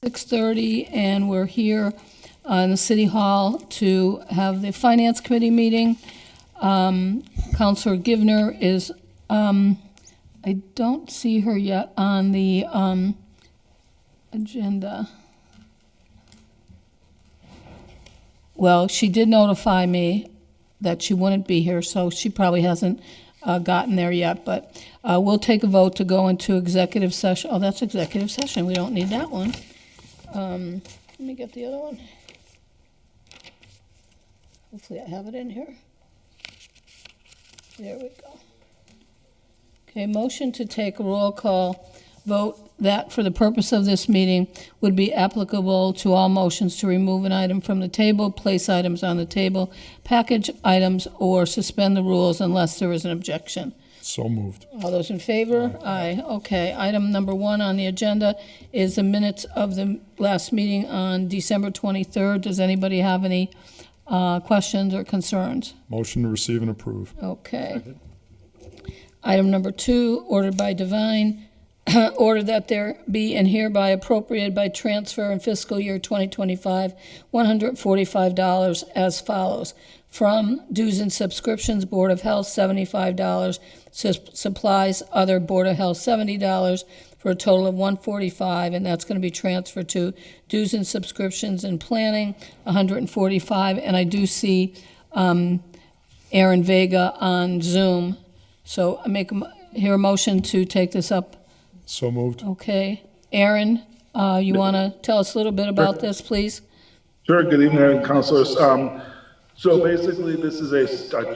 6:30, and we're here in the City Hall to have the Finance Committee meeting. Counselor Givner is, I don't see her yet on the agenda. Well, she did notify me that she wouldn't be here, so she probably hasn't gotten there yet, but we'll take a vote to go into executive session. Oh, that's executive session, we don't need that one. Let me get the other one. Hopefully I have it in here. There we go. Okay, motion to take a roll call vote that for the purpose of this meeting would be applicable to all motions to remove an item from the table, place items on the table, package items, or suspend the rules unless there is an objection. So moved. All those in favor? Aye. Okay. Item number 1 on the agenda is the minutes of the last meeting on December 23rd. Does anybody have any questions or concerns? Motion to receive and approve. Okay. Item number 2, ordered by Divine, order that there be and hereby appropriated by transfer in fiscal year 2025, $145 as follows. From dues and subscriptions, Board of Health, $75, supplies, other Board of Health, $70, for a total of $145, and that's going to be transferred to dues and subscriptions and planning, $145, and I do see Aaron Vega on Zoom, so I hear a motion to take this up. So moved. Okay. Aaron, you want to tell us a little bit about this, please? Sure. Good evening, councilors. So basically, this is a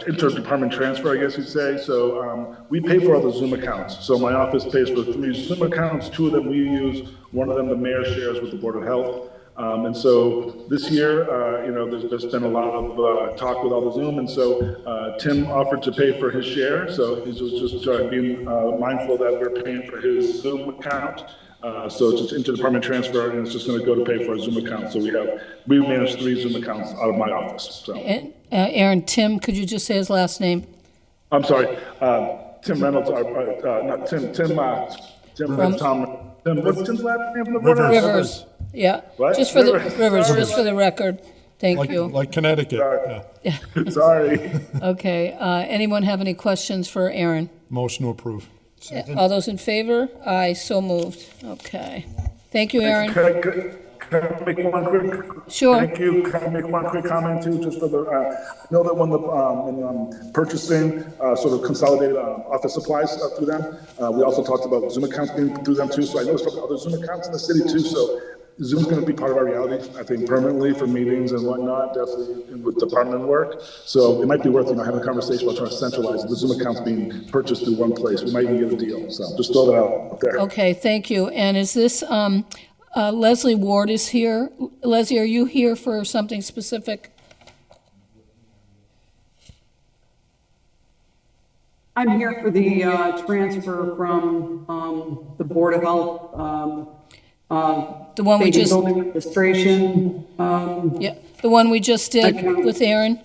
interdepartment transfer, I guess you'd say. So we pay for all the Zoom accounts. So my office pays for 3 Zoom accounts. 2 of them we use. One of them the mayor shares with the Board of Health. And so this year, there's been a lot of talk with all the Zoom, and so Tim offered to pay for his share. So he was just being mindful that we're paying for his Zoom account. So it's just interdepartment transfer, and it's just going to go to pay for a Zoom account. So we manage 3 Zoom accounts out of my office. So. And, Aaron, Tim, could you just say his last name? I'm sorry, Tim Reynolds. Not Tim. Tim. What's Tim's last name? Rivers. Yeah. What? Just for Rivers. the Rivers, just for the record. Thank you. Like Connecticut. Sorry. Yeah. Sorry. Okay. Anyone have any questions for Aaron? Motion to approve. All those in favor? Aye, so moved. Okay. Thank you, Aaron. Can I make one quick? Sure. Thank you. Can I make one quick comment too, just for the, I know that when purchasing, sort of consolidated, office supplies through them, we also talked about Zoom accounts being through them too, so I know there's probably other Zoom accounts in the city too, so Zoom's gonna be part of our reality, I think permanently for meetings and whatnot, definitely with department work. So it might be worth, having a conversation about trying to centralize the Zoom accounts being purchased through one place. We might even get a deal, so just throw that out there. Okay, thank you. And is this, Leslie Ward is here. Leslie, are you here for something specific? I'm here for the transfer from the Board of Health, The one we Bacon just, Building Administration. yeah, the one we just did account. with Aaron?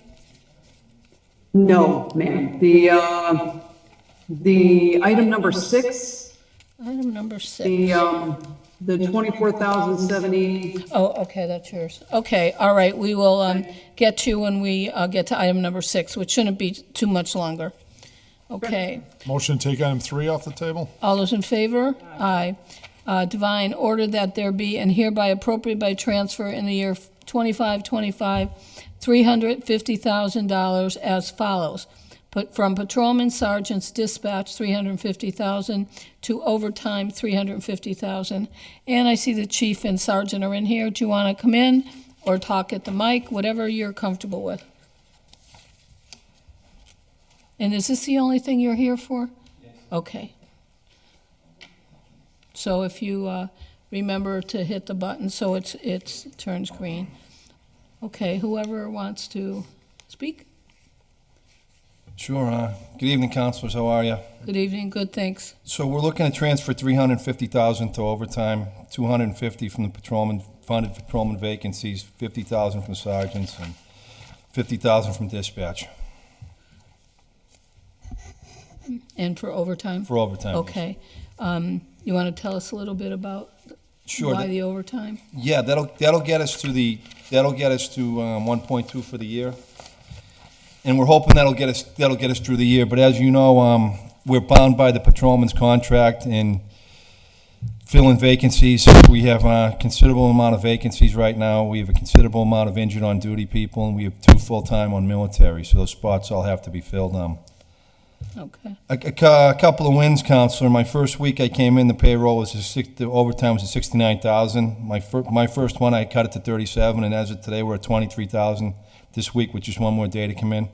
No, ma'am. The item number 6, Item number 6. the 24,070. Oh, okay, that's yours. Okay, all right, we will get you when we get to item number 6, which shouldn't be too much longer. Okay, Motion to take item 3 off the table. all those in favor? Aye. Divine, order that there be and hereby appropriate by transfer in the year 2525, $350,000 as follows. Put from patrolman sergeant's dispatch, $350,000, to overtime, $350,000. And I see the chief and sergeant are in here. Do you want to come in or talk at the mic, whatever you're comfortable with? And is this the only thing you're here for? Yes. Okay. So if you remember to hit the button so it turns green. Okay, whoever wants to speak? Sure. Good evening, councilors. How are you? Good evening, good, thanks. So we're looking to transfer $350,000 to overtime, $250 from the funded patrolman vacancies, $50,000 from sergeants, and $50,000 from dispatch And for overtime? for overtime. Okay. You want to tell us a little bit about Sure. Why the overtime? Yeah, that'll get us to 1.2 for the year, and we're hoping that'll get us through the year. But as you know, we're bound by the patrolman's contract and filling vacancies. We have a considerable amount of vacancies right now. We have a considerable amount of injured on duty people, and we have 2 full-time on military. So those spots all have to be filled. Okay. A couple of wins, Counselor. My first week I came in, the payroll was the overtime was at 69,000. My first one I cut it to 37, and as of today we're at 23,000 this week, with just one more day to come in.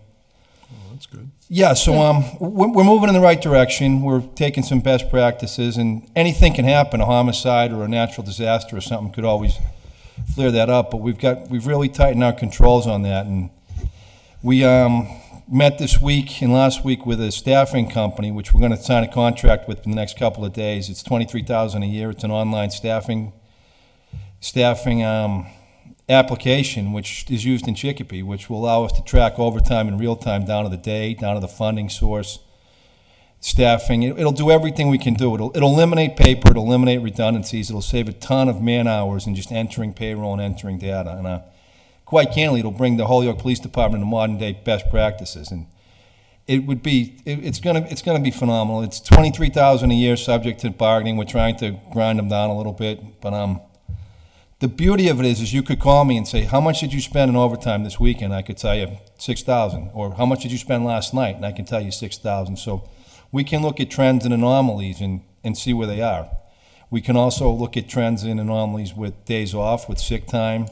Oh, that's good. Yeah, so we're moving in the right direction. We're taking some best practices, and anything can happen. A homicide or a natural disaster or something could always flare that up. But we've really tightened our controls on that, and we met this week and last week with a staffing company, which we're going to sign a contract with in the next couple of days. It's $23,000 a year. It's an online staffing application, which is used in Chicopee, which will allow us to track overtime in real time down to the day, down to the funding source, staffing. It'll do everything we can do. It'll eliminate paper. It'll eliminate redundancies. It'll save a ton of man hours in just entering payroll and entering data. And quite candidly, it'll bring the Holyoke Police Department to modern day best practices, and it's gonna be phenomenal. It's $23,000 a year, subject to bargaining. We're trying to grind them down a little bit, but the beauty of it is you could call me and say, how much did you spend in overtime this weekend? I could tell you $6,000, or how much did you spend last night? And I can tell you $6,000. So we can look at trends and anomalies and see where they are. We can also look at trends and anomalies with days off, with sick time.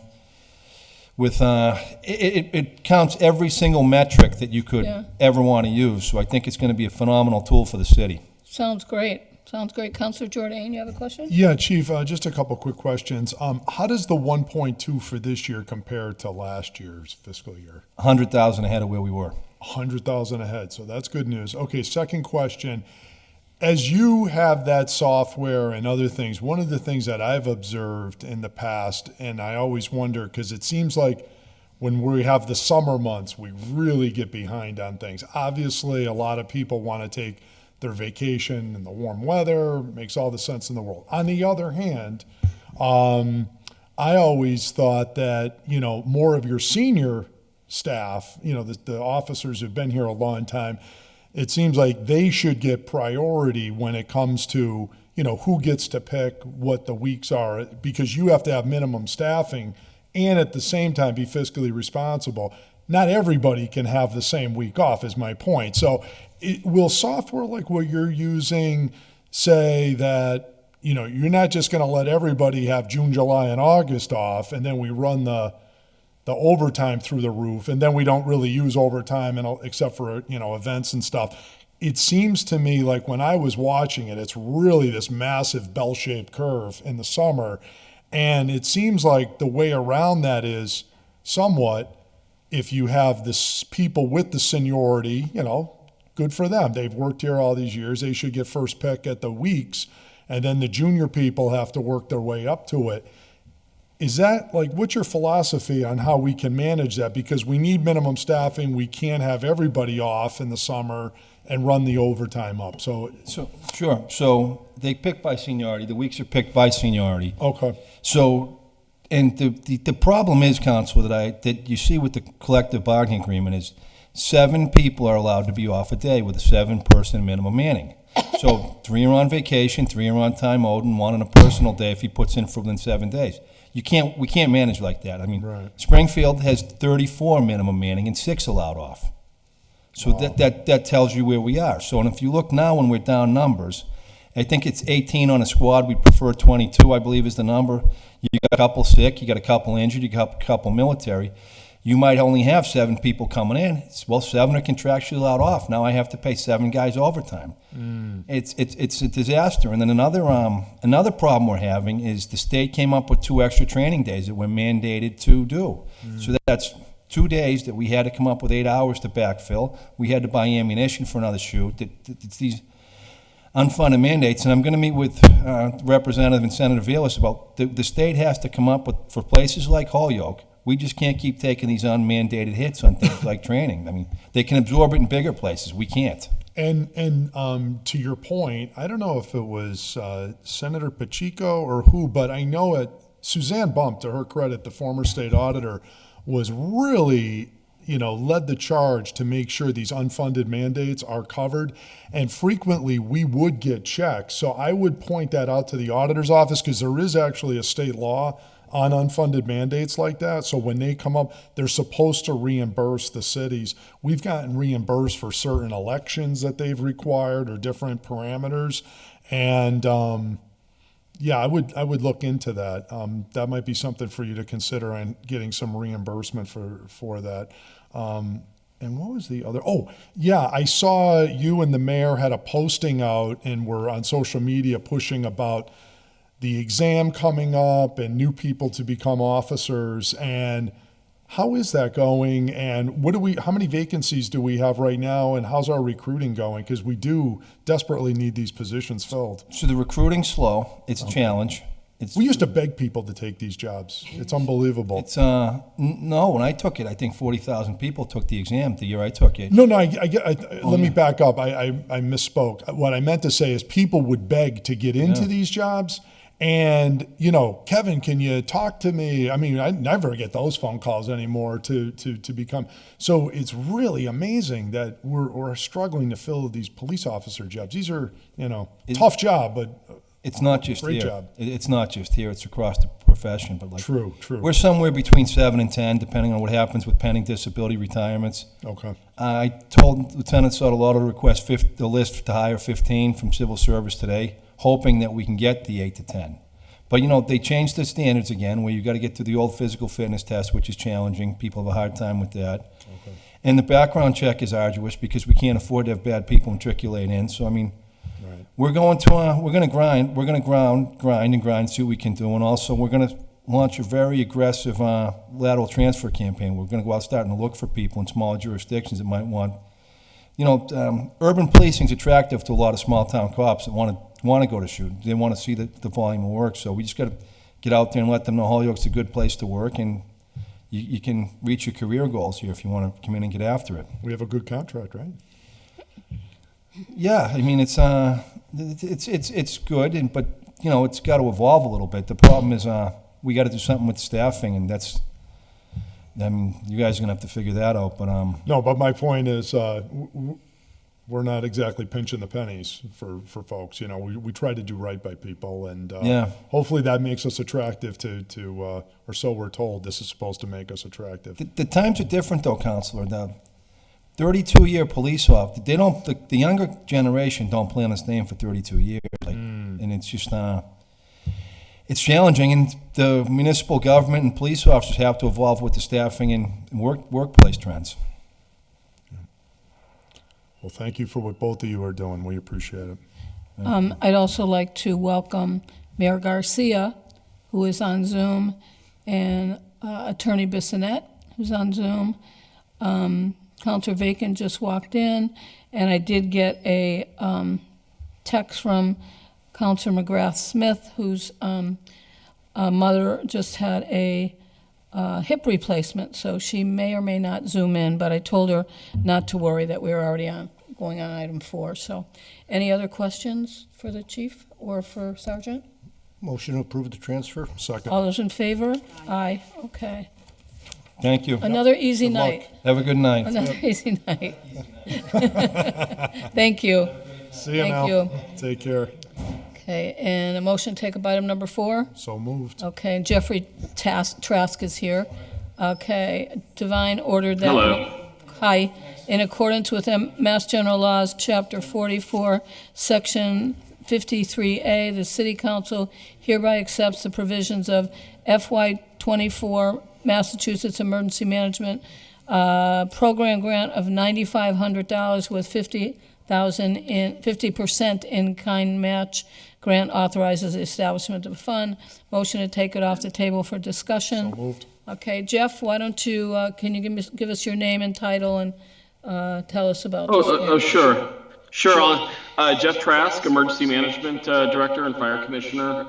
With it counts every single metric that you could ever want to use. So I think it's going to be a phenomenal tool for the city. Sounds great. Sounds great. Counselor Jordan, you have a question? Yeah, Chief, just a couple quick questions. How does the 1.2 for this year compare to last year's fiscal year? 100,000 ahead of where we were. 100,000 ahead, so that's good news. Okay, second question. As you have that software and other things, one of the things that I've observed in the past, and I always wonder, because it seems like when we have the summer months, we really get behind on things. Obviously, a lot of people want to take their vacation in the warm weather, makes all the sense in the world. On the other hand, I always thought that, more of your senior staff, the officers who've been here a long time, it seems like they should get priority when it comes to, who gets to pick what the weeks are, because you have to have minimum staffing and at the same time be fiscally responsible. Not everybody can have the same week off, is my point. So will software like what you're using say that, you're not just going to let everybody have June, July, and August off, and then we run the overtime through the roof, and then we don't really use overtime except for, events and stuff. It seems to me like when I was watching it, it's really this massive bell-shaped curve in the summer, and it seems like the way around that is somewhat, if you have this people with the seniority, good for them. They've worked here all these years. They should get first pick at the weeks, and then the junior people have to work their way up to it. Is that, what's your philosophy on how we can manage that? Because we need minimum staffing. We can't have everybody off in the summer and run the overtime up. So Sure. So they pick by seniority. The weeks are picked by seniority. okay. So, and the problem is, Council, that you see with the collective bargaining agreement is 7 people are allowed to be off a day with a 7-person minimum manning. So 3 are on vacation, 3 are on time owed, and 1 on a personal day if he puts in for within 7 days. We can't manage like that. I mean, Right. Springfield has 34 minimum manning and 6 allowed off. So that tells you where we are. So, and if you look now when we're down numbers, I think it's 18 on a squad. We prefer 22, I believe, is the number. You got a couple sick, you got a couple injured, you got a couple military. You might only have 7 people coming in. 7 are contractually allowed off. Now I have to pay 7 guys overtime. It's a disaster. And then another problem we're having is the state came up with 2 extra training days that we're mandated to do. So that's 2 days that we had to come up with 8 hours to backfill. We had to buy ammunition for another shoot. It's these unfunded mandates, and I'm going to meet with Representative and Senator Velas about the state has to come up with, for places like Holyoke, we just can't keep taking these unmandated hits on things like training. I mean, they can absorb it in bigger places. We can't. And to your point, I don't know if it was Senator Pacheco or who, but I know it. Suzanne Bump, to her credit, the former state auditor, was really, led the charge to make sure these unfunded mandates are covered. And frequently we would get checks. So I would point that out to the auditor's office because there is actually a state law on unfunded mandates like that. So when they come up, they're supposed to reimburse the cities. We've gotten reimbursed for certain elections that they've required or different parameters. And yeah, I would look into that. That might be something for you to consider on getting some reimbursement for that. And what was the other? Oh, yeah, I saw you and the mayor had a posting out and were on social media pushing about the exam coming up and new people to become officers. And how is that going? And how many vacancies do we have right now? And how's our recruiting going? Because we do desperately need these positions filled. So the recruiting's slow. It's a challenge. We used to beg people to take these jobs. It's unbelievable. It's no. When I took it, I think 40,000 people took the exam the year I took it. No, let me back up. I misspoke. What I meant to say is people would beg to get into these jobs. And, Kevin, can you talk to me? I mean, I never get those phone calls anymore to become. So it's really amazing that we're struggling to fill these police officer jobs. These are, tough job, but it's not just great here. job. It's not just here. It's across the profession. But True. We're somewhere between 7 and 10, depending on what happens with pending disability retirements. Okay. I told Lieutenant Sotoloto to request the list to hire 15 from civil service today, hoping that we can get the 8 to 10. But, they changed the standards again, where you got to get through the old physical fitness test, which is challenging. People have a hard time with that. Okay. And the background check is arduous because we can't afford to have bad people matriculate in. So, Right. we're going to grind. We're going to grind, see what we can do. And also, we're going to launch a very aggressive lateral transfer campaign. We're going to go out starting to look for people in smaller jurisdictions that might want. Urban policing is attractive to a lot of small town cops that want to go to shoot. They want to see the volume of work. So we just got to get out there and let them know Holyoke's a good place to work, and you can reach your career goals here if you want to come in and get after it. We have a good contract, right? Yeah, I mean it's good, but it's got to evolve a little bit. The problem is we got to do something with staffing, and you guys are gonna have to figure that out. But No, but my point is, we're not exactly pinching the pennies for folks. We try to do right by people, and hopefully that makes us attractive to or so we're told. This is supposed to make us attractive. the times are different, though, Counselor. The 32-year police officer, the younger generation don't plan on staying for 32 years, and it's just it's challenging, and the municipal government and police officers have to evolve with the staffing and workplace trends. Well, thank you for what both of you are doing. We appreciate it. I'd also like to welcome Mayor Garcia, who is on Zoom, and Attorney Bissonette, who's on Zoom. Counselor Vacan just walked in, and I did get a text from Counselor McGrath Smith, whose mother just had a hip replacement, so she may or may not Zoom in, but I told her not to worry, that we were already going on item 4. So any other questions for the chief or for Sergeant? Motion to approve the transfer. Second. All those in favor? Aye. Okay. Thank you. Another easy Good luck. night. Have a good night. Another easy night. Thank you. See you Thank now. you. Take care. Okay, and a motion to take up item number 4? So moved. Okay, and Jeffrey Trask is here. Okay, Divine ordered that. Hello. Hi. In accordance with Mass General Laws, Chapter 44, Section 53A, the City Council hereby accepts the provisions of FY24 Massachusetts Emergency Management Program grant of $9,500 with 50% in-kind match. Grant authorizes the establishment of a fund. Motion to take it off the table for discussion. So moved. Okay, Jeff, why don't you, can you give us your name and title and tell us about this? Sure. Jeff Trask, Emergency Management Director and Fire Commissioner.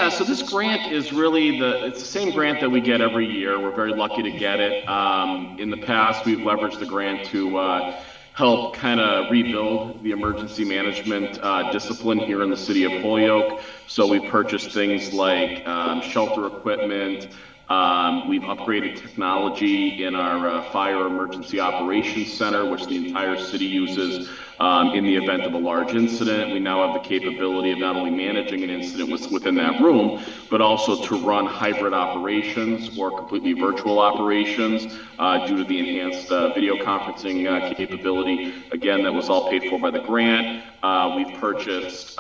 So this grant is really it's the same grant that we get every year. We're very lucky to get it. In the past, we've leveraged the grant to help kind of rebuild the emergency management discipline here in the city of Holyoke. So we purchased things like shelter equipment. We've upgraded technology in our fire emergency operations center, which the entire city uses in the event of a large incident. We now have the capability of not only managing an incident within that room, but also to run hybrid operations or completely virtual operations due to the enhanced video conferencing capability. Again, that was all paid for by the grant. We've purchased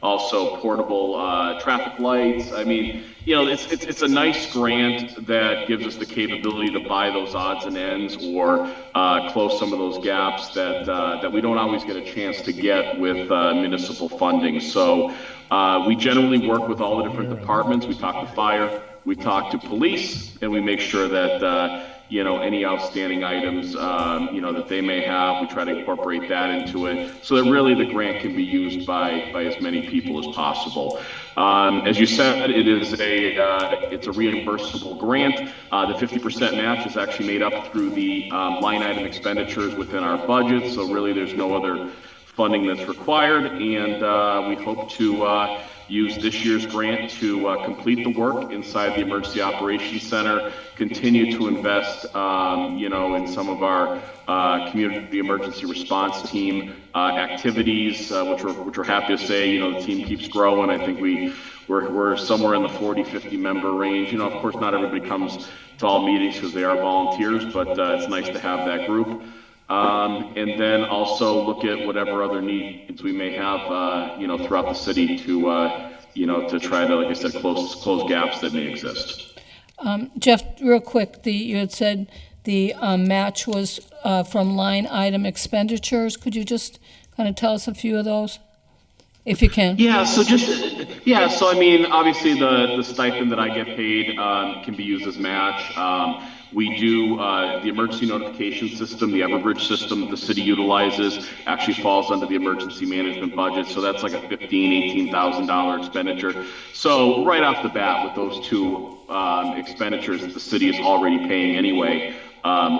also portable traffic lights. I mean, you know, it's a nice grant that gives us the capability to buy those odds and ends or close some of those gaps that we don't always get a chance to get with municipal funding. So we generally work with all the different departments. We talk to fire, we talk to police, and we make sure that you know, any outstanding items, you know, that they may have, we try to incorporate that into it so that really the grant can be used by as many people as possible. As you said, it's a reimbursable grant. The 50% match is actually made up through the line item expenditures within our budget. So really there's no other funding that's required. And we hope to use this year's grant to complete the work inside the Emergency Operations Center, continue to invest, you know, in some of our community emergency response team activities, which we're happy to say, you know, the team keeps growing. I think we're somewhere in the 40, 50 member range. You know, of course, not everybody comes to all meetings because they are volunteers, but it's nice to have that group. And then also look at whatever other needs we may have, you know, throughout the city to, you know, to try to, like I said, close gaps that may exist. Jeff, real quick, you had said the match was from line item expenditures. Could you just kind of tell us a few of those, if you can? Yeah, so I mean, obviously the stipend that I get paid can be used as match. We do the emergency notification system, the Everbridge system that the city utilizes, actually falls under the emergency management budget. So that's like a $18,000 expenditure. So right off the bat, with those two expenditures that the city is already paying anyway,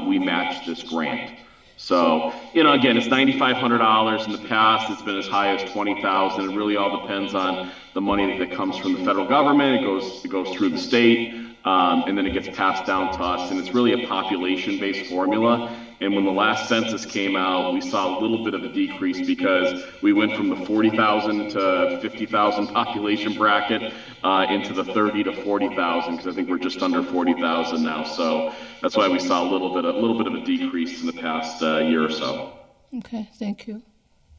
we match this grant. So, you know, again, it's $9,500. In the past, it's been as high as $20,000. It really all depends on the money that comes from the federal government. It goes through the state, and then it gets passed down to us. And it's really a population-based formula. And when the last census came out, we saw a little bit of a decrease because we went from the 40,000 to 50,000 population bracket into the 30 to 40,000, because I think we're just under 40,000 now. So that's why we saw a little bit of a decrease in the past year or so. Okay, thank you.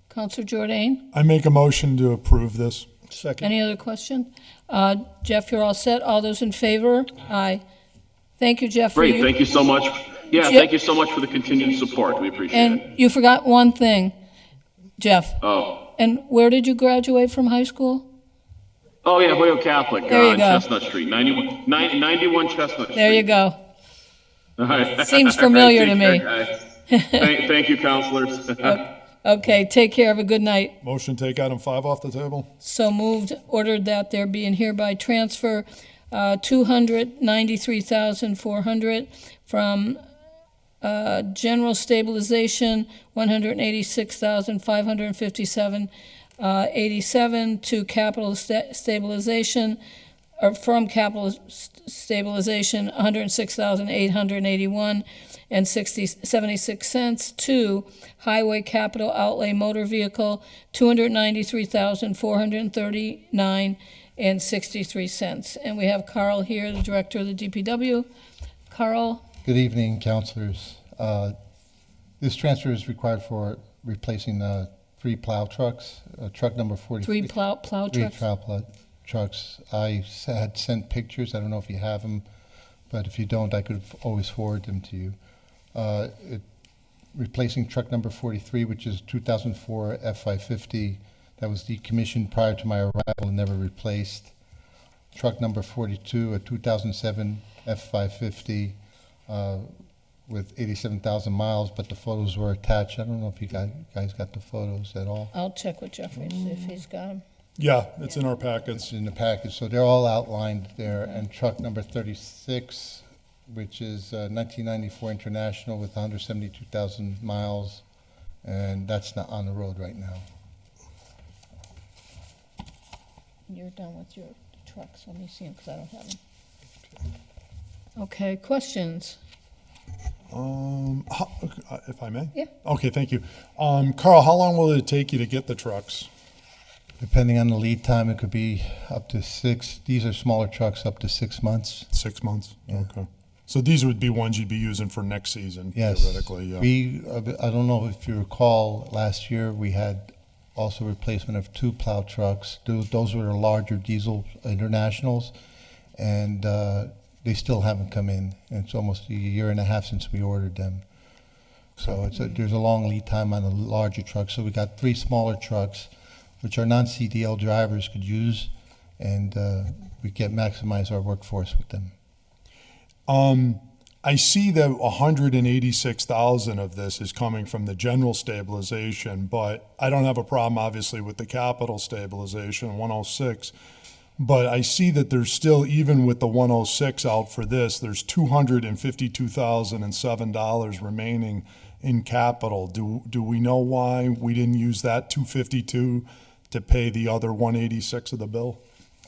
Counselor Jordan, I make a motion to approve this. Second. any other question? Jeff, you're all set. All those in favor? Aye. Thank you, Jeff. Great, thank you so much. Yeah, Jeff- thank you so much for the continued support. We appreciate it. And you forgot one thing, Jeff. Oh. And where did you graduate from high school? Oh, yeah, Holyoke Catholic There you on go. Chestnut Street, 91 Chestnut Street. There you go. All right. Seems familiar Take to care, me. guys. Thank you, counselors. Okay, take care. Have a good night. Motion take item 5 off the table. So moved, ordered that there be and hereby transfer $293,400 from general stabilization, $186,557.87 to capital stabilization, or from capital stabilization, $106,881 and 76 cents to highway capital outlay motor vehicle, $293,439 and 63 cents. And we have Carl here, the director of the DPW. Carl? Good evening, councilors. This transfer is required for replacing 3 plow trucks. Truck number 43. 3 plow Three trucks? plow trucks. I had sent pictures. I don't know if you have them, but if you don't, I could always forward them to you. Replacing truck number 43, which is 2004 F550 that was decommissioned prior to my arrival and never replaced. Truck number 42, a 2007 F550 with 87,000 miles, but the photos were attached. I don't know if you guys got the photos at all. I'll check with Jeffrey, see if he's got them. Yeah, it's in our packets. It's in the package, so they're all outlined there. And truck number 36, which is 1994 International with 172,000 miles, and that's not on the road right now. You're done with your trucks. Let me see them, because I don't have them. Okay, questions? If I may? Yeah. Okay, thank you. Carl, how long will it take you to get the trucks? Depending on the lead time, it could be up to these are smaller trucks, up to 6 months. 6 months? Yeah. Okay. So these would be ones you'd be using for next season, Yes. theoretically, yeah. I don't know if you recall, last year, we had also replacement of 2 plow trucks. Those were the larger diesel internationals, and they still haven't come in. And it's almost a year and a half since we ordered them. So there's a long lead time on the larger trucks. So we got 3 smaller trucks, which our non-CDL drivers could use, and we can maximize our workforce with them. I see that 186,000 of this is coming from the general stabilization, but I don't have a problem, obviously, with the capital stabilization, 106. But I see that there's still, even with the 106 out for this, there's $252,007 remaining in capital. Do we know why we didn't use that 252 to pay the other 186 of the bill?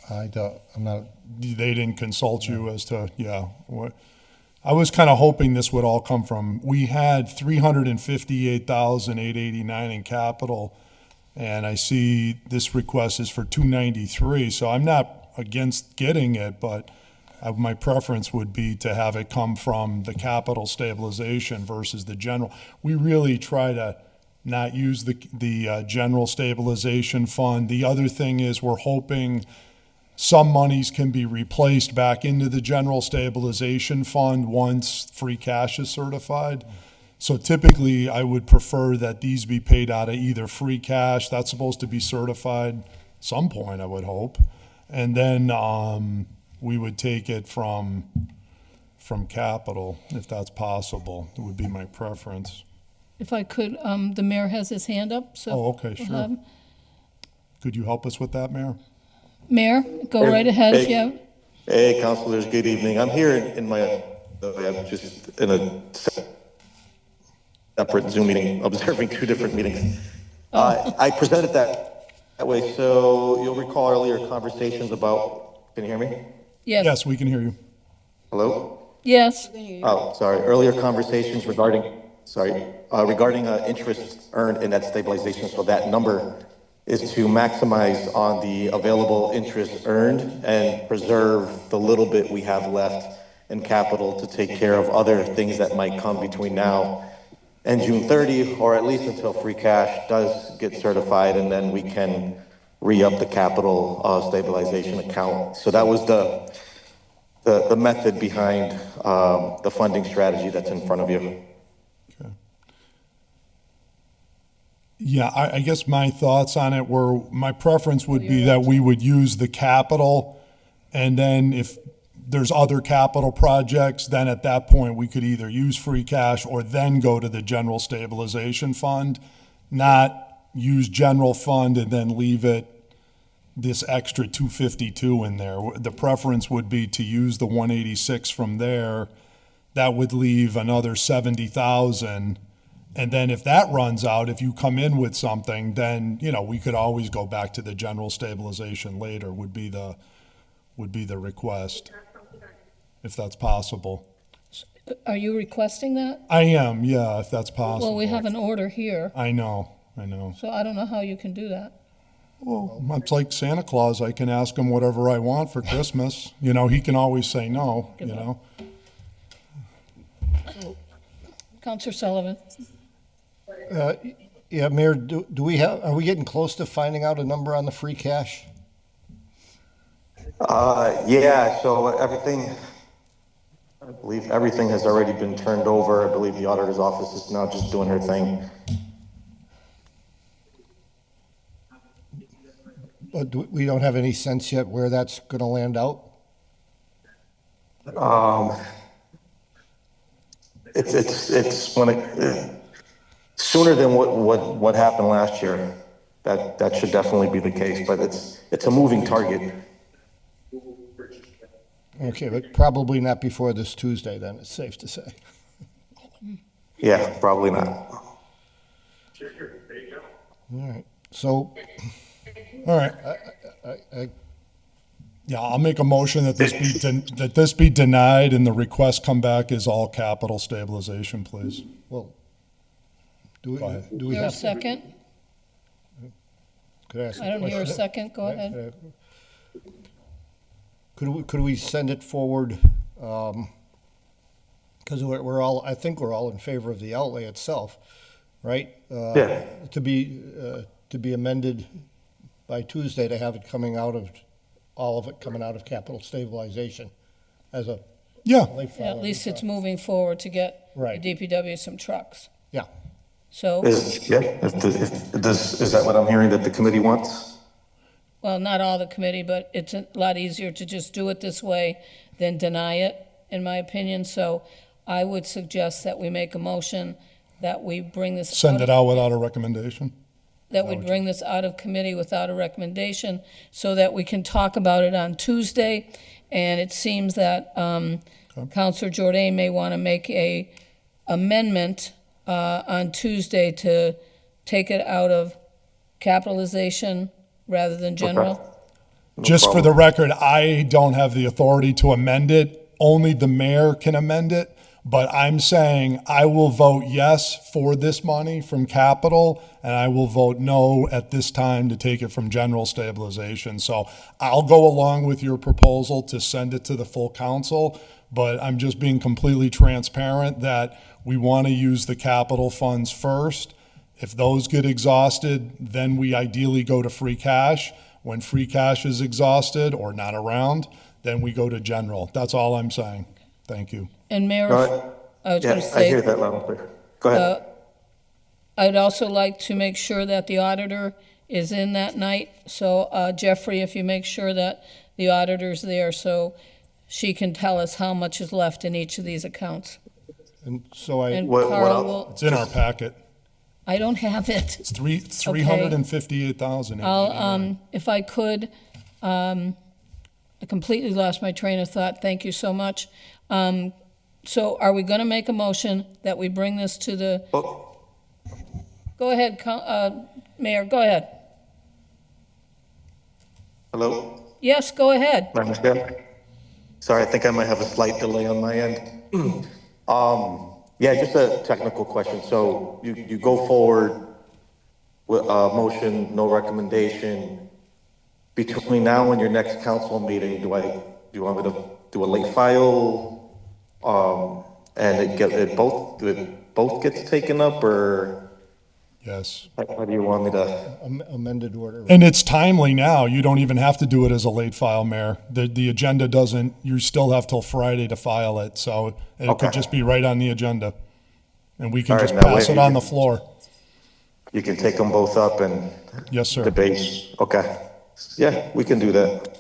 I'm not, They didn't consult you as to, yeah, what? I was kind of hoping this would all come from, we had 358,889 in capital, and I see this request is for 293, so I'm not against getting it, but my preference would be to have it come from the capital stabilization versus the general. We really try to not use the general stabilization fund. The other thing is we're hoping some monies can be replaced back into the general stabilization fund once free cash is certified. So typically, I would prefer that these be paid out of either free cash, that's supposed to be certified some point, I would hope. And then we would take it from capital, if that's possible. It would be my preference. If I could, the mayor has his hand up, so. Oh, okay, we'll sure. have him. Could you help us with that, Mayor? Mayor, go right ahead if you have. Hey, councilors, good evening. I'm here in my, I'm just in a separate Zoom meeting, observing 2 different meetings. I presented that way, so you'll recall earlier conversations about, can you hear me? Yes, Yes, we can hear you. Hello? yes, Oh, sorry, earlier conversations regarding interest earned in that stabilization, so that number is to maximize on the available interest earned and preserve the little bit we have left in capital to take care of other things that might come between now and June 30, or at least until free cash does get certified, and then we can re-up the capital stabilization account. So that was the method behind the funding strategy that's in front of you. Yeah, I guess my thoughts on it were, my preference would be that we would use the capital, and then if there's other capital projects, then at that point, we could either use free cash or then go to the general stabilization fund, not use general fund and then leave it, this extra 252 in there. The preference would be to use the 186 from there. That would leave another 70,000. And then if that runs out, if you come in with something, then, we could always go back to the general stabilization later, would be the request, if that's possible. are you requesting that? I am, yeah, if that's possible. Well, we have an order here, I know. so I don't know how you can do that. Well, it's like Santa Claus, I can ask him whatever I want for Christmas. He can always say no, Counselor Sullivan? Yeah, Mayor, are we getting close to finding out a number on the free cash? Yeah, so I believe everything has already been turned over. I believe the auditor's office is now just doing her thing. But we don't have any sense yet where that's going to land out? It's when sooner than what happened last year. That should definitely be the case, but it's a moving target. Okay, but probably not before this Tuesday, then, it's safe to say. Yeah, probably not. All right. So, All right. I, Yeah, I'll make a motion that this be denied and the request come back as all capital stabilization, please. well, do Go ahead. we, do we Hear a have to? second? Could I ask I don't hear a question? second, go ahead. Could we send it forward, because we're all, I think we're all in favor of the outlay itself, right? Yeah. To be amended by Tuesday to have it coming out of, all of it coming out of capital stabilization as a Yeah, late Yeah, filing. at least it's moving forward to get the Right. DPW some trucks. Yeah, So, Is that what I'm hearing that the committee wants? well, not all the committee, but it's a lot easier to just do it this way than deny it, in my opinion. So I would suggest that we make a motion that we bring this. send it out without a recommendation. That would bring this out of committee without a recommendation so that we can talk about it on Tuesday. And it seems that Counselor Jordan may want to make a amendment on Tuesday to take it out of capitalization rather than general. Just for the record, I don't have the authority to amend it. Only the mayor can amend it. But I'm saying I will vote yes for this money from capital, and I will vote no at this time to take it from general stabilization. So I'll go along with your proposal to send it to the full council, but I'm just being completely transparent that we want to use the capital funds first. If those get exhausted, then we ideally go to free cash. When free cash is exhausted or not around, then we go to general. That's all I'm saying. Thank you. And Mayor, No, I was Yeah, going to I hear say, that loud and clear. Go ahead. I'd also like to make sure that the auditor is in that night. So Jeffrey, if you make sure that the auditor's there so she can tell us how much is left in each of these accounts. and so I, And What Carl I'll- will, It's in our packet. I don't have it. It's 358,000. I'll, if I could, I completely lost my train of thought. Thank you so much. So are we going to make a motion that we bring this to the, Oh, go ahead, Mayor, go ahead. hello? Yes, go ahead. Madam Chair? Sorry, I think I might have a slight delay on my end. Yeah, just a technical question. So you go forward with a motion, no recommendation. Between now and your next council meeting, do you want me to do a late file? And it both gets taken up, or Yes. how do you want me to? amended order. And it's timely now. You don't even have to do it as a late file, Mayor. The agenda doesn't, you still have till Friday to file it, so it Okay. could just be right on the agenda. And we can All right, just that way pass it you on can- the floor. You can take them both up and Yes, sir. debate. Okay. Yeah, we can do that.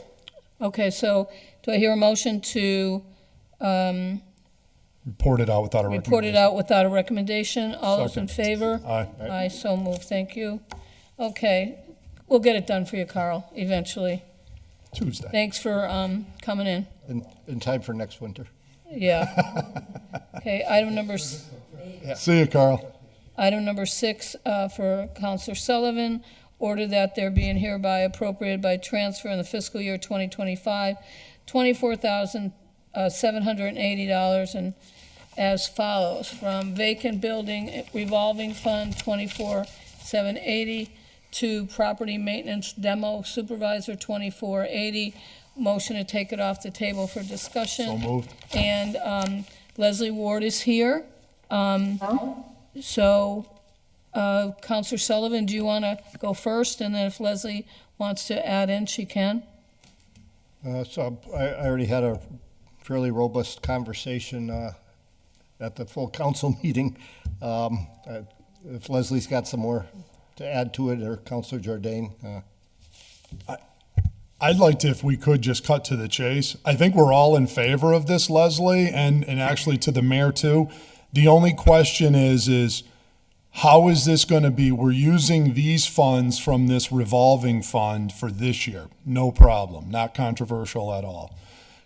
Okay, so do I hear a motion to Report it out without a report it recommendation. out without a recommendation? All those in favor? Aye. Aye, so moved, thank you. Okay, we'll get it done for you, Carl, eventually. Tuesday. Thanks for coming in. In time for next winter. Yeah. Okay, item number, See you, Carl. item number 6 for Counselor Sullivan, order that there be and hereby appropriated by transfer in the fiscal year 2025, $24,780 and as follows, from vacant building revolving fund 24,780 to property maintenance demo supervisor 2480. Motion to take it off the table for discussion. So moved. And Leslie Ward is here. So, Counselor Sullivan, do you want to go first? And then if Leslie wants to add in, she can. So I already had a fairly robust conversation at the full council meeting. If Leslie's got some more to add to it, or Councilor Jordan, I'd like to, if we could, just cut to the chase. I think we're all in favor of this, Leslie, and actually to the mayor too. The only question is how is this going to be? We're using these funds from this revolving fund for this year. No problem. Not controversial at all.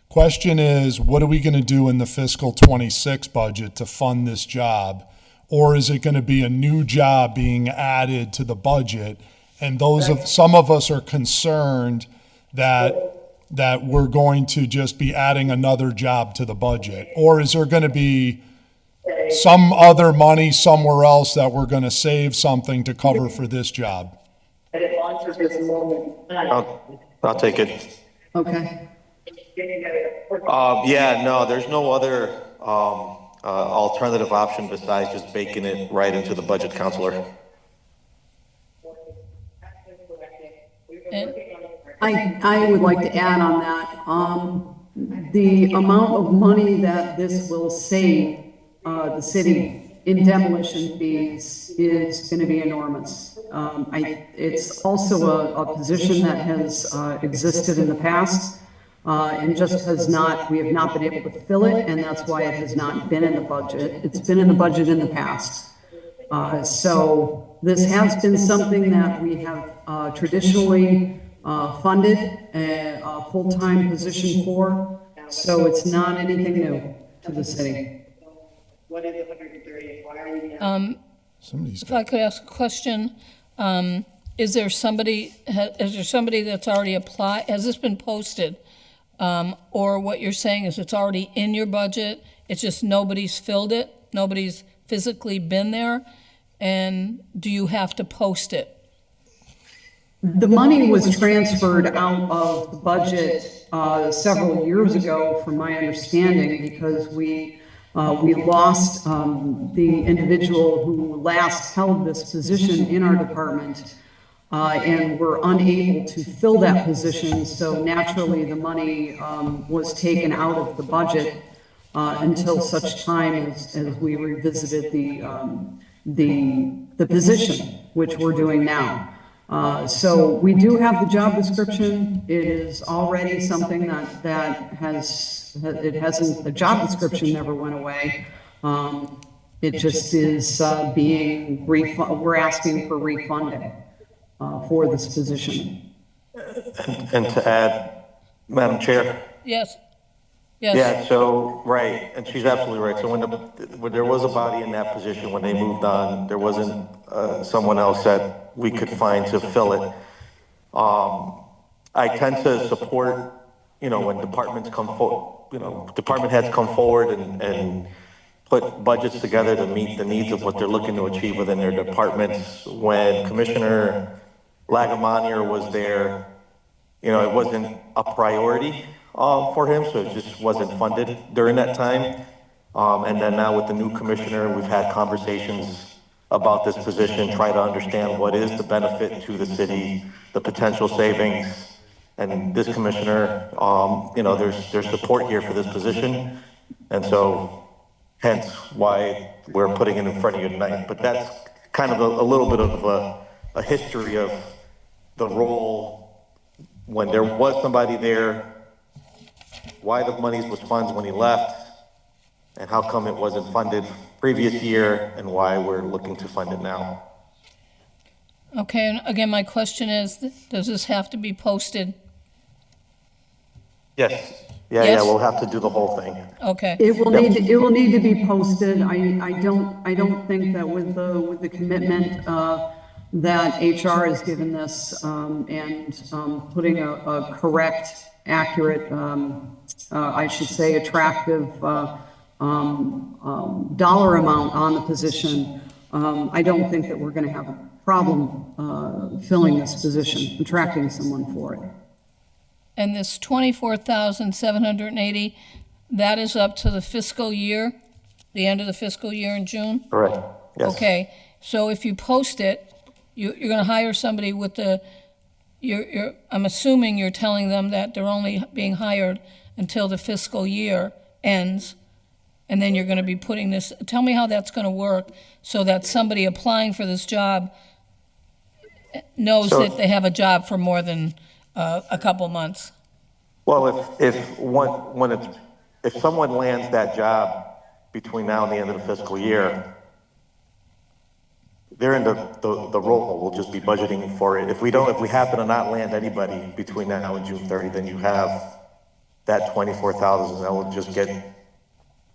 Question is, what are we going to do in the fiscal 26 budget to fund this job? or is it going to be a new job being added to the budget? And some of us are concerned that we're going to just be adding another job to the budget, or is there going to be some other money somewhere else that we're going to save something to cover for this job? I'll take it. Okay. Yeah, no, there's no other alternative option besides just baking it right into the budget, Counselor. And I would like to add on that, the amount of money that this will save, the city in demolition fees is gonna be enormous. It's also a position that has, existed in the past, and just we have not been able to fill it, and that's why it has not been in the budget. It's been in the budget in the past. So this has been something that we have, traditionally, funded a full-time position for, so it's not anything new to the city. if I could ask a question, is there somebody that's already applied? Has this been posted? Or what you're saying is it's already in your budget, it's just nobody's filled it, nobody's physically been there, and do you have to post it? The money was transferred out of the budget several years ago, from my understanding, because we lost the individual who last held this position in our department, and were unable to fill that position. So naturally, the money was taken out of the budget until such time as we revisited the position, which we're doing now. So we do have the job description. It is already something the job description never went away. It just is we're asking for refunding for this position. And to add, Madam Chair. Yes. Yeah, so, right, and she's absolutely right. So when there was a body in that position, when they moved on, there wasn't someone else that we could find to fill it. I tend to support, when departments come forward, department heads come forward and put budgets together to meet the needs of what they're looking to achieve within their departments. When Commissioner Lagamanier was there, it wasn't a priority for him, so it just wasn't funded during that time. And then now with the new commissioner, we've had conversations about this position, try to understand what is the benefit to the city, the potential savings. And this commissioner, there's support here for this position. And so hence why we're putting it in front of you tonight. But that's kind of a little bit of a history of the role when there was somebody there, why the money was funds when he left, and how come it wasn't funded previous year, and why we're looking to fund it now. Okay, and again, my question is, does this have to be posted? Yes. Yeah, Yes? we'll have to do the whole thing. Okay, It will need to be posted. I don't think that with the commitment that HR has given this, and putting a correct, accurate, I should say attractive dollar amount on the position, I don't think that we're going to have a problem filling this position, attracting someone for it. and this 24,780, that is up to the fiscal year, the end of the fiscal year in June? Correct. Yes. Okay, so if you post it, you're gonna hire somebody with I'm assuming you're telling them that they're only being hired until the fiscal year ends, and then you're gonna be putting this, tell me how that's gonna work, so that somebody applying for this job knows So- that they have a job for more than a couple months. Well, if someone lands that job between now and the end of the fiscal year, they're in the role. We'll just be budgeting for it. If we happen to not land anybody between now and June 30, then you have that 24,000 that will just get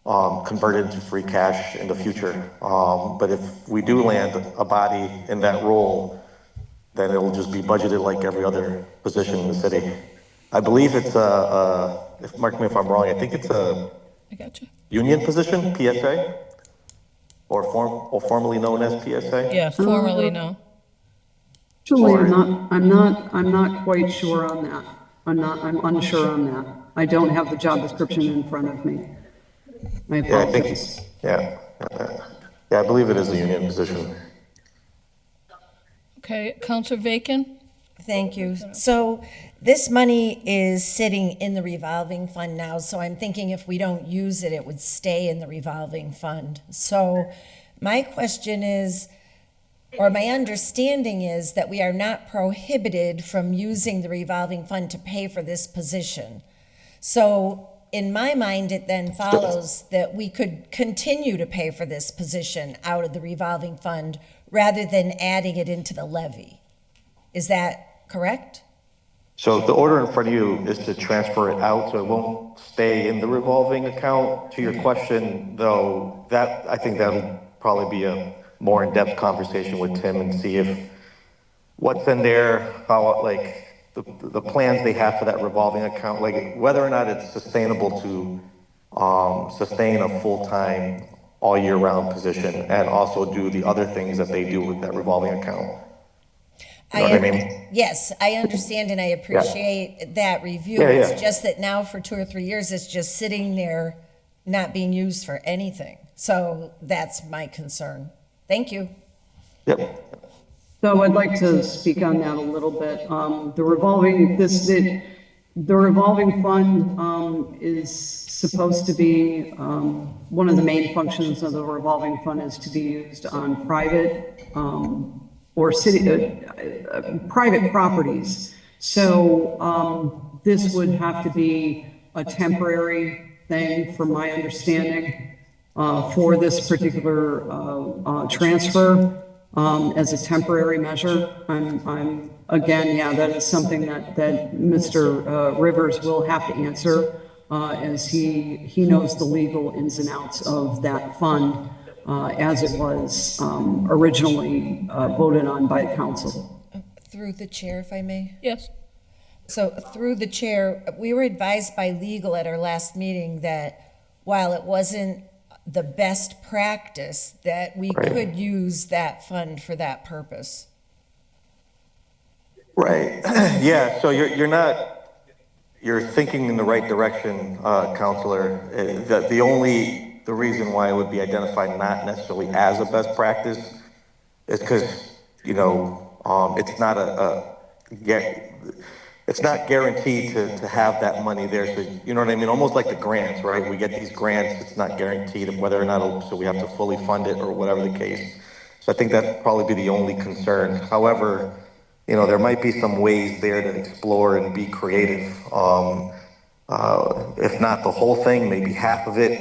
convert it into free cash in the future. But if we do land a body in that role, then it'll just be budgeted like every other position in the city. I believe it's if mark me if I'm wrong, I think it's a I got you. union position, PSA, or formerly known as PSA. Yeah, formerly, no. Actually, I'm not quite sure on that. I'm unsure on that. I don't have the job description in front of me. I Yeah, I think, apologize. yeah. Yeah, I believe it is a union position. Okay, Counselor Bacon? Thank you. So this money is sitting in the revolving fund now, so I'm thinking if we don't use it, it would stay in the revolving fund. So my question is, or my understanding is that we are not prohibited from using the revolving fund to pay for this position. So in my mind, it then follows that we could continue to pay for this position out of the revolving fund rather than adding it into the levy. Is that correct? So the order in front of you is to transfer it out, so it won't stay in the revolving account. To your question, though, that, I think that'll probably be a more in-depth conversation with Tim and see if what's in there, how, like, the plans they have for that revolving account, like whether or not it's sustainable to sustain a full-time, all year round position and also do the other things that they do with that revolving account. You know what I mean? Yes, I understand and I appreciate that review. Yeah, yeah. It's just that now for 2 or 3 years, it's just sitting there, not being used for anything. So that's my concern. Thank you. Yep. So I'd like to speak on that a little bit. The revolving fund is supposed to be, one of the main functions of the revolving fund is to be used on private or city, private properties. So this would have to be a temporary thing, from my understanding, for this particular transfer. As a temporary measure. I'm again, yeah, that is something that Mr. Rivers will have to answer, as he knows the legal ins and outs of that fund, as it was originally voted on by the council. Through the chair, if I may. Yes. So through the chair, we were advised by legal at our last meeting that while it wasn't the best practice, that we could use that fund for that purpose. Right. Yeah. So you're thinking in the right direction, Counselor. The reason why it would be identified not necessarily as a best practice is because, it's not it's not guaranteed to have that money there. So, you know what I mean? Almost like the grants, right? We get these grants, it's not guaranteed of whether or not, so we have to fully fund it or whatever the case. So I think that'd probably be the only concern. However, there might be some ways there to explore and be creative. If not the whole thing, maybe half of it.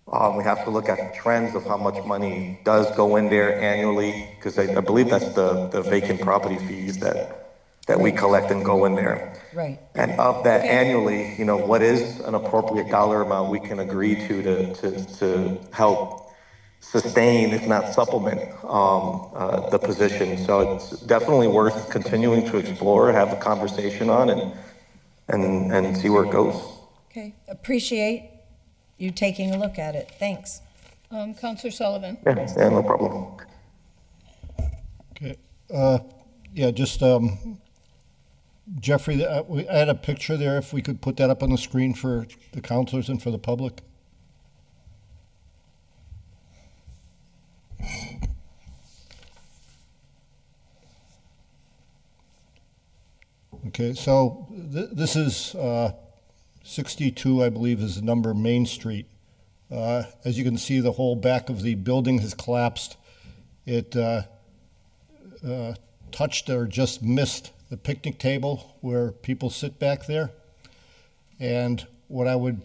We have to look at the trends of how much money does go in there annually, because I believe that's the vacant property fees that we collect and go in there. Right. And of that annually, what is an appropriate dollar amount we can agree to help sustain, if not supplement, the position. So it's definitely worth continuing to explore, have a conversation on, and see where it goes. Okay, appreciate you taking a look at it. Thanks. Counselor Sullivan? Yeah, no problem. Okay. Yeah, just, Jeffrey, I had a picture there, if we could put that up on the screen for the counselors and for the public. Okay, so this is 62, I believe, is the number, Main Street. As you can see, the whole back of the building has collapsed. It touched or just missed the picnic table where people sit back there. And what I would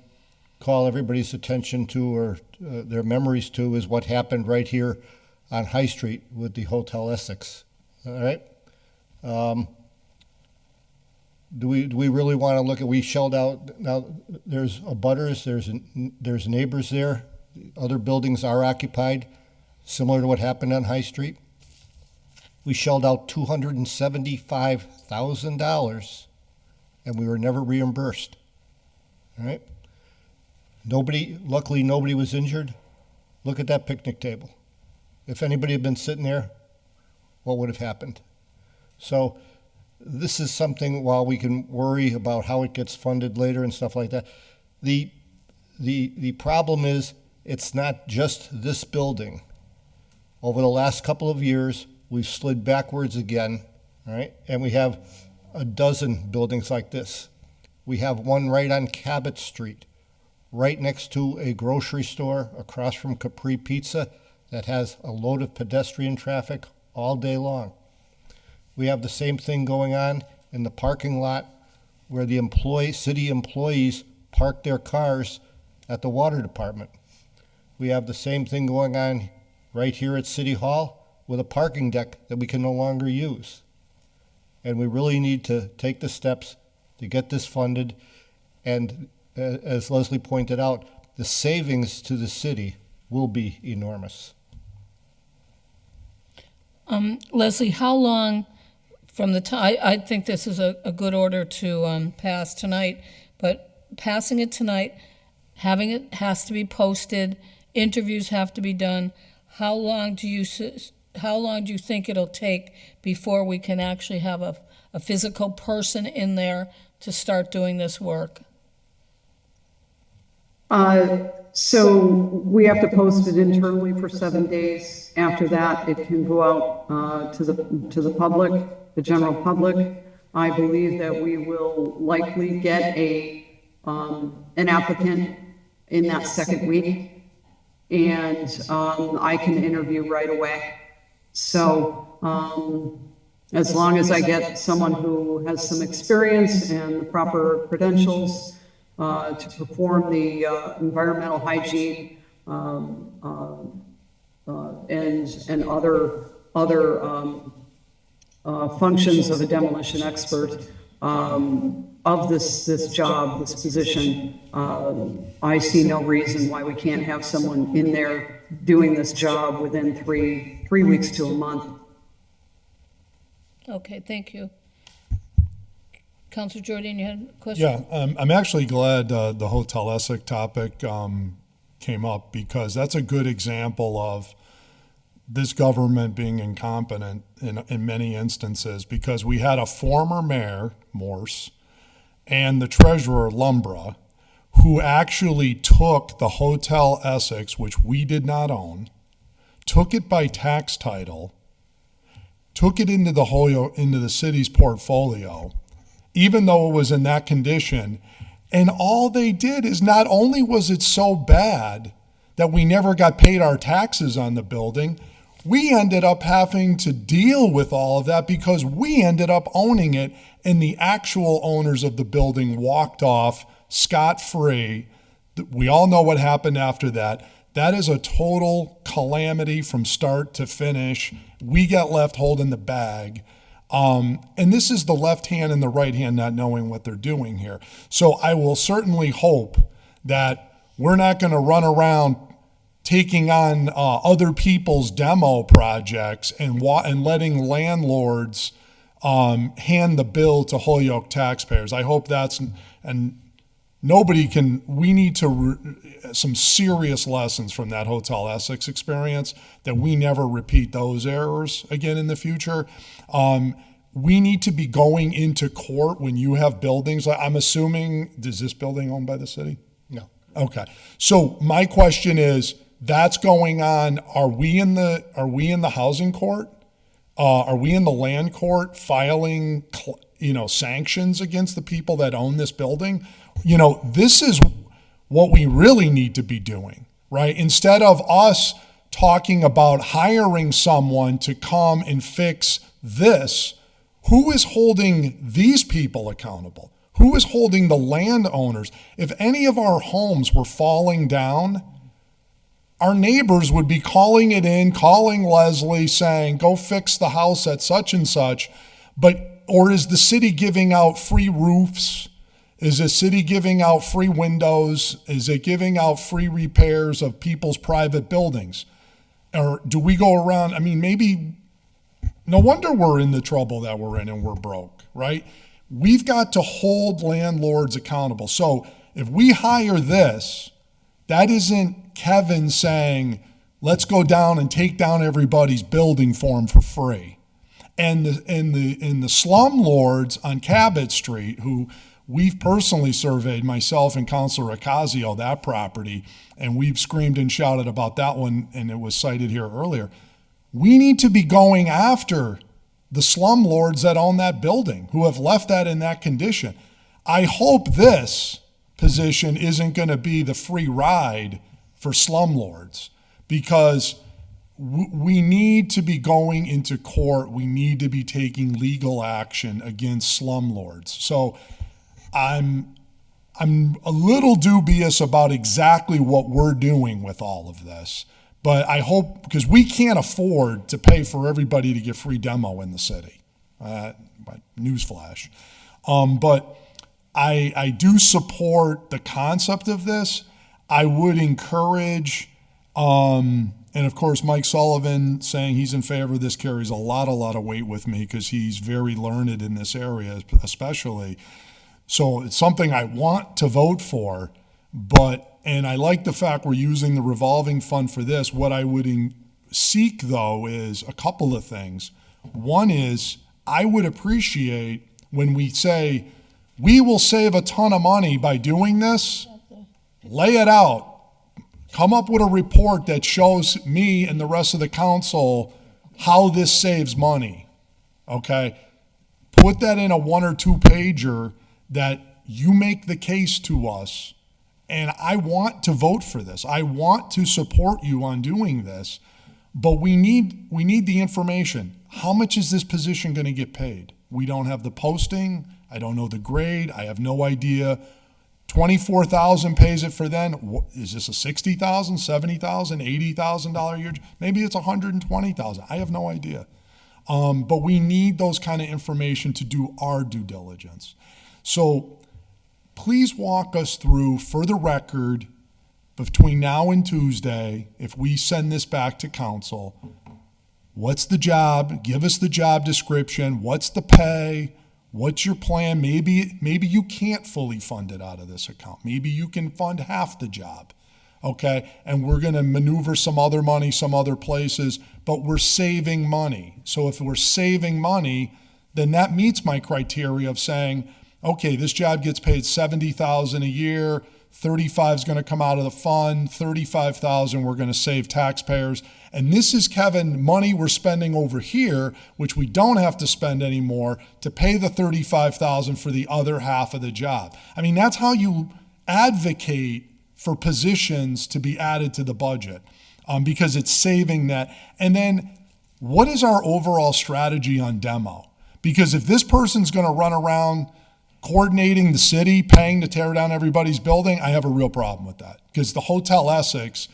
call everybody's attention to, or their memories to, is what happened right here on High Street with the Hotel Essex. All right? Do we really want to look at, we shelled out, now there's abutters, there's neighbors there. other buildings are occupied, similar to what happened on High Street. We shelled out $275,000 and we were never reimbursed. All right? Luckily, nobody was injured. Look at that picnic table. If anybody had been sitting there, what would have happened? So this is something, while we can worry about how it gets funded later and stuff like that, the problem is it's not just this building. Over the last couple of years, we've slid backwards again, all right? And we have a dozen buildings like this. We have one right on Cabot Street, right next to a grocery store across from Capri Pizza that has a load of pedestrian traffic all day long. We have the same thing going on in the parking lot where the city employees park their cars at the water department. We have the same thing going on right here at City Hall with a parking deck that we can no longer use. And we really need to take the steps to get this funded. And as Leslie pointed out, the savings to the city will be enormous. Leslie, how long from the time, I think this is a good order to pass tonight, but passing it tonight, having it has to be posted, interviews have to be done. How long do you think it'll take before we can actually have a physical person in there to start doing this work? So we have to post it internally for 7 days. After that, it can go out to the public, the general public. I believe that we will likely get an applicant in that second week, and I can interview right away. So as long as I get someone who has some experience and the proper credentials to perform the environmental hygiene and other functions of a demolition expert of this job, this position, I see no reason why we can't have someone in there doing this job within three weeks to a month. Okay, thank you. Councilor Jordan, you had a question? Yeah, I'm actually glad the Hotel Essex topic came up, because that's a good example of this government being incompetent in many instances, because we had a former mayor, Morse, and the treasurer, Lumbra, who actually took the Hotel Essex, which we did not own, took it by tax title, took it into the city's portfolio, even though it was in that condition. And all they did is, not only was it so bad that we never got paid our taxes on the building, we ended up having to deal with all of that because we ended up owning it, and the actual owners of the building walked off scot-free. We all know what happened after that. That is a total calamity from start to finish. We got left holding the bag. And this is the left hand and the right hand not knowing what they're doing here. So I will certainly hope that we're not going to run around taking on other people's demo projects and letting landlords hand the bill to Holyoke taxpayers. I hope that's, and nobody can, we need to, some serious lessons from that Hotel Essex experience, that we never repeat those errors again in the future. We need to be going into court when you have buildings. I'm assuming, is this building owned by the city? No. Okay. So my question is, that's going on. Are we in the housing court? Are we in the land court filing, sanctions against the people that own this building? This is what we really need to be doing, right? Instead of us talking about hiring someone to come and fix this, who is holding these people accountable? Who is holding the landowners? If any of our homes were falling down, our neighbors would be calling Leslie saying, go fix the house at such and such. Or is the city giving out free roofs? Is the city giving out free windows? Is it giving out free repairs of people's private buildings? Or do we go around, I mean, maybe, no wonder we're in the trouble that we're in and we're broke, right? We've got to hold landlords accountable. So if we hire this, that isn't Kevin saying, let's go down and take down everybody's building for them for free. And the slumlords on Cabot Street, who we've personally surveyed, myself and Councilor Ocasio, that property, and we've screamed and shouted about that one, and it was cited here earlier. We need to be going after the slumlords that own that building, who have left that in that condition. I hope this position isn't going to be the free ride for slumlords, because we need to be going into court. We need to be taking legal action against slumlords. So I'm a little dubious about exactly what we're doing with all of this. But I hope, because we can't afford to pay for everybody to get free demo in the city. Newsflash. But I do support the concept of this. I would encourage, and of course, Mike Sullivan saying he's in favor of this carries a lot of weight with me, because he's very learned in this area, especially. So it's something I want to vote for, and I like the fact we're using the revolving fund for this. What I would seek, though, is a couple of things. One is, I would appreciate when we say, we will save a ton of money by doing this, lay it out. Come up with a report that shows me and the rest of the council how this saves money, okay? Put that in a 1 or 2 pager that you make the case to us, and I want to vote for this. I want to support you on doing this, but we need the information. How much is this position going to get paid? We don't have the posting. I don't know the grade. I have no idea. $24,000 pays it for then. Is this a $60,000, $70,000, $80,000 a year? Maybe it's $120,000. I have no idea. But we need those kind of information to do our due diligence. So please walk us through, for the record, between now and Tuesday, if we send this back to council, what's the job? Give us the job description. What's the pay? What's your plan? Maybe you can't fully fund it out of this account. Maybe you can fund half the job, okay? And we're going to maneuver some other money some other places, but we're saving money. So if we're saving money, then that meets my criteria of saying, okay, this job gets paid $70,000 a year, 35 is going to come out of the fund, 35,000 we're going to save taxpayers. And this is, Kevin, money we're spending over here, which we don't have to spend anymore, to pay the 35,000 for the other half of the job. I mean, that's how you advocate for positions to be added to the budget, because it's saving that. And then what is our overall strategy on demo? Because if this person's going to run around coordinating the city, paying to tear down everybody's building, I have a real problem with that, because the Hotel Essex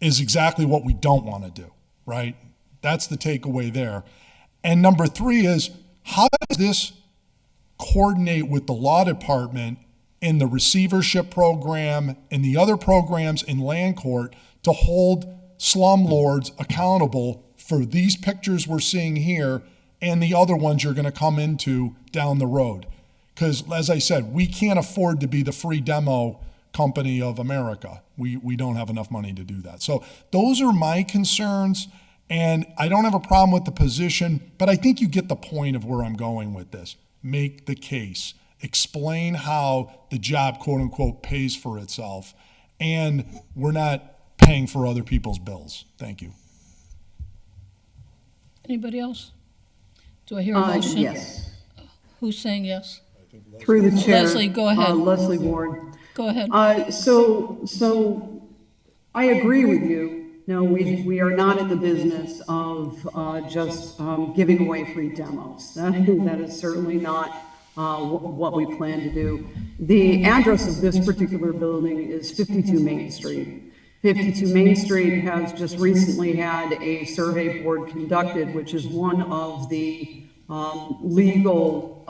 is exactly what we don't want to do, right? That's the takeaway there. And number 3 is, how does this coordinate with the law department in the receivership program and the other programs in land court to hold slumlords accountable for these pictures we're seeing here and the other ones you're going to come into down the road? Because, as I said, we can't afford to be the free demo company of America. We don't have enough money to do that. So those are my concerns, and I don't have a problem with the position, but I think you get the point of where I'm going with this. Make the case. Explain how the job, quote unquote, pays for itself, and we're not paying for other people's bills. Thank you. Anybody else? Do I hear a motion? Yes. Who's saying yes? Through the chair. Leslie, go ahead. Leslie Ward. Go ahead. So I agree with you. No, we are not in the business of just giving away free demos. That is certainly not what we plan to do. The address of this particular building is 52 Main Street. 52 Main Street has just recently had a survey board conducted, which is one of the legal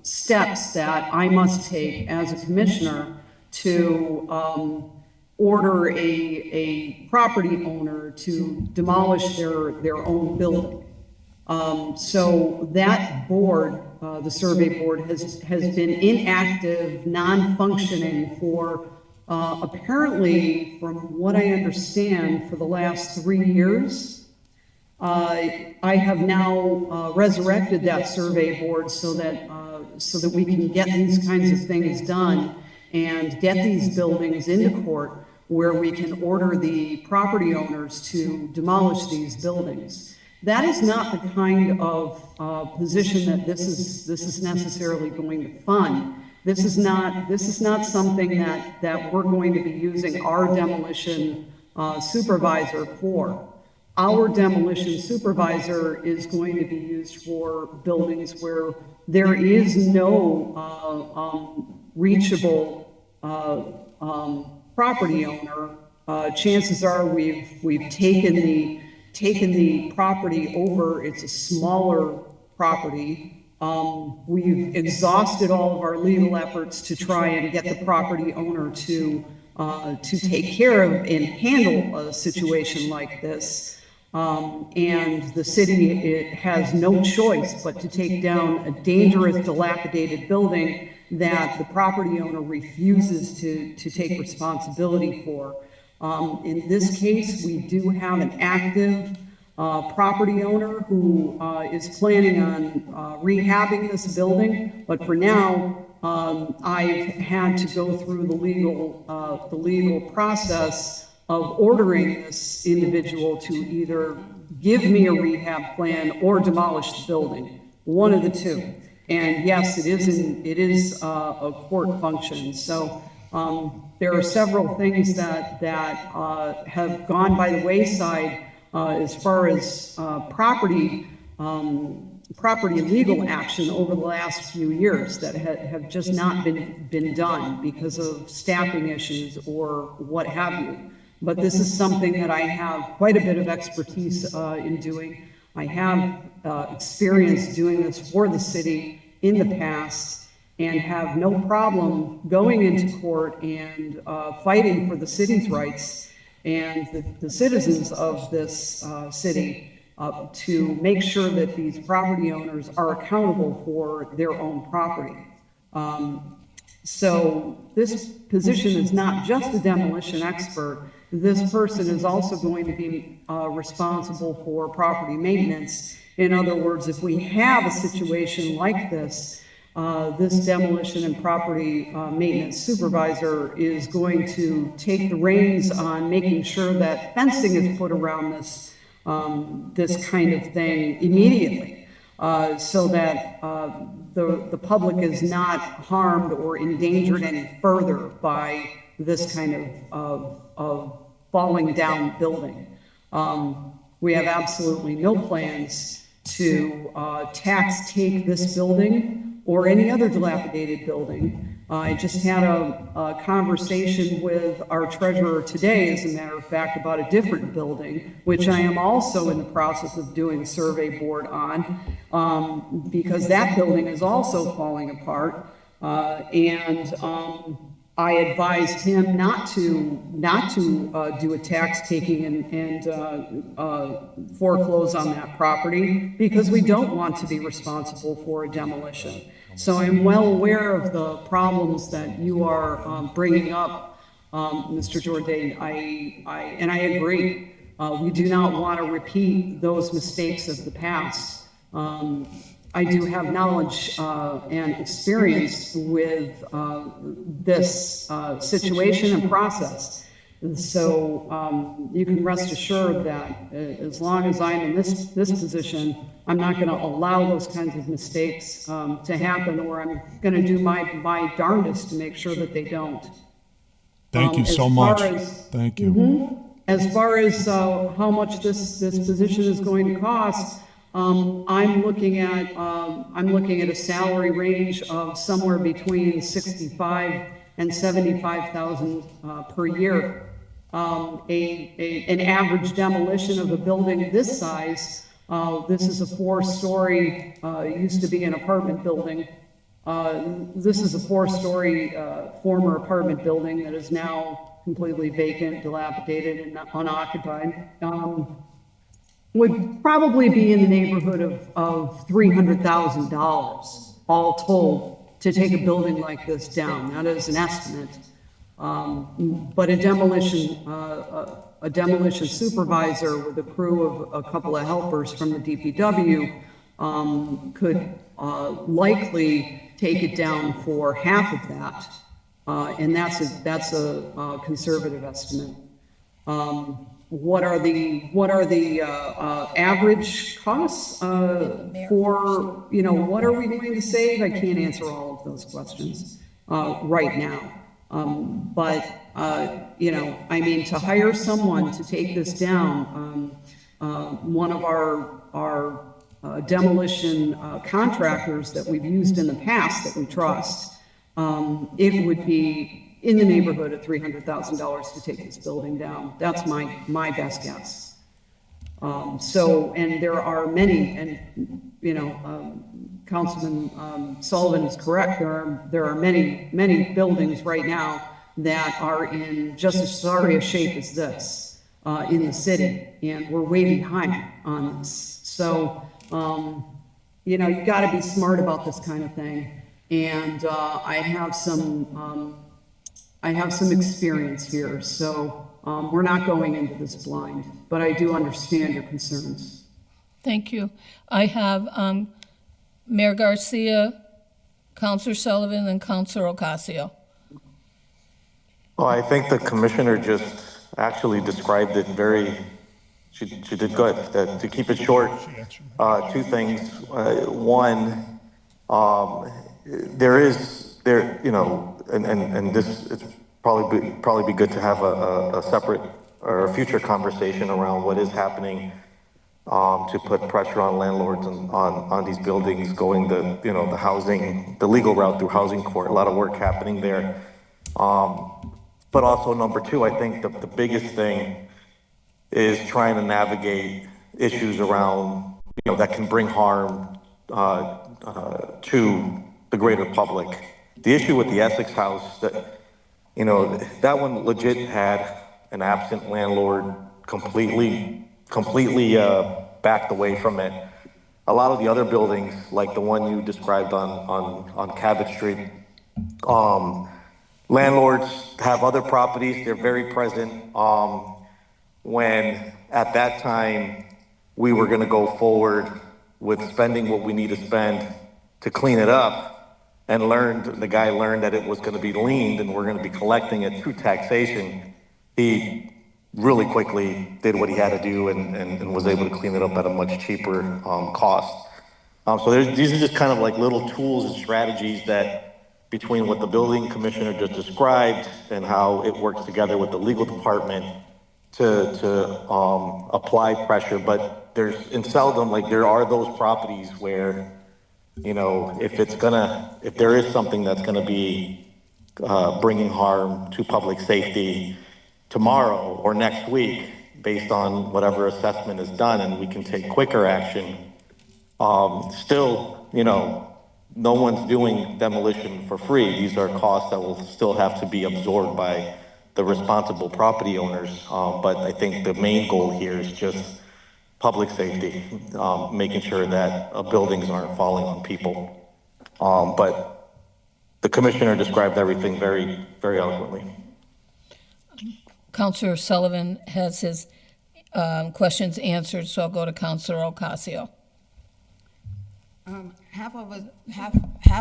steps that I must take as a commissioner to order a property owner to demolish their own building. So that board, the survey board, has been inactive, non-functioning for apparently, from what I understand, for the last 3 years. I have now resurrected that survey board so that we can get these kinds of things done and get these buildings into court where we can order the property owners to demolish these buildings. That is not the kind of position that this is necessarily going to fund. This is not something that we're going to be using our demolition supervisor for. Our demolition supervisor is going to be used for buildings where there is no reachable property owner. Chances are we've taken the property over. It's a smaller property. We've exhausted all of our legal efforts to try and get the property owner to take care of and handle a situation like this. And the city has no choice but to take down a dangerous, dilapidated building that the property owner refuses to take responsibility for. In this case, we do have an active property owner who is planning on rehabbing this building, but for now, I've had to go through the legal process of ordering this individual to either give me a rehab plan or demolish the building, one of the two. And yes, it is a court function. So there are several things that have gone by the wayside as far as property legal action over the last few years that have just not been done because of staffing issues or what have you. But this is something that I have quite a bit of expertise in doing. I have experience doing this for the city in the past and have no problem going into court and fighting for the city's rights and the citizens of this city to make sure that these property owners are accountable for their own property. So this position is not just a demolition expert. This person is also going to be responsible for property maintenance. In other words, if we have a situation like this, this demolition and property maintenance supervisor is going to take the reins on making sure that fencing is put around this kind of thing immediately, so that the public is not harmed or endangered any further by this kind of falling down building. We have absolutely no plans to tax take this building or any other dilapidated building. I just had a conversation with our treasurer today, as a matter of fact, about a different building, which I am also in the process of doing a survey board on, because that building is also falling apart. I advised him not to do a tax taking and foreclose on that property because we don't want to be responsible for a demolition. So I'm well aware of the problems that you are bringing up, Mr. Jourdain. I agree. We do not want to repeat those mistakes of the past. I do have knowledge and experience with this situation and process. And so you can rest assured that as long as I'm in this position, I'm not going to allow those kinds of mistakes to happen, or I'm going to do my darndest to make sure that they don't. Thank you so much. Thank you. As far as how much this position is going to cost, I'm looking at a salary range of somewhere between $65,000 and $75,000 per year. An average demolition of a building this size This is a four-story, it used to be an apartment building. This is a four-story former apartment building that is now completely vacant, dilapidated, and unoccupied. Would probably be in the neighborhood of $300,000, all told, to take a building like this down. That is an estimate. But a demolition supervisor with a crew of a couple of helpers from the DPW could likely take it down for half of that. And that's a conservative estimate. What are the average costs for, what are we going to save? I can't answer all of those questions right now. But to hire someone to take this down, one of our demolition contractors that we've used in the past that we trust, it would be in the neighborhood of $300,000 to take this building down. That's my best guess. And there are many, and Councilman Sullivan is correct. There are many buildings right now that are in just as sorry a shape as this in the city, and we're way behind on this. So you got to be smart about this kind of thing. And I have some experience here, so we're not going into this blind. But I do understand your concerns. Thank you. I have Mayor Garcia, Councilor Sullivan, and Councilor Ocasio. Well, I think the commissioner just actually described it she did good. To keep it short, two things. One, and this, it's probably be good to have a separate or a future conversation around what is happening to put pressure on landlords on these buildings, going the legal route through housing court. A lot of work happening there. But also number two, I think the biggest thing is trying to navigate issues around, that can bring harm to the greater public. The issue with the Essex House, that one legit had an absent landlord completely backed away from it. A lot of the other buildings, like the one you described on Cabot Street, landlords have other properties. They're very present. When at that time we were going to go forward with spending what we need to spend to clean it up, and the guy learned that it was going to be liened and we're going to be collecting it through taxation, he really quickly did what he had to do and was able to clean it up at a much cheaper cost. So these are just kind of like little tools and strategies that, between what the building commissioner just described and how it works together with the legal department to apply pressure. But there are those properties where, if there is something that's gonna be bringing harm to public safety tomorrow or next week, based on whatever assessment is done, and we can take quicker action, no one's doing demolition for free. These are costs that will still have to be absorbed by the responsible property owners. But I think the main goal here is just public safety, making sure that buildings aren't falling on people. But the commissioner described everything very, very eloquently. Councilor Sullivan has his questions answered, so I'll go to Councilor Ocasio. Half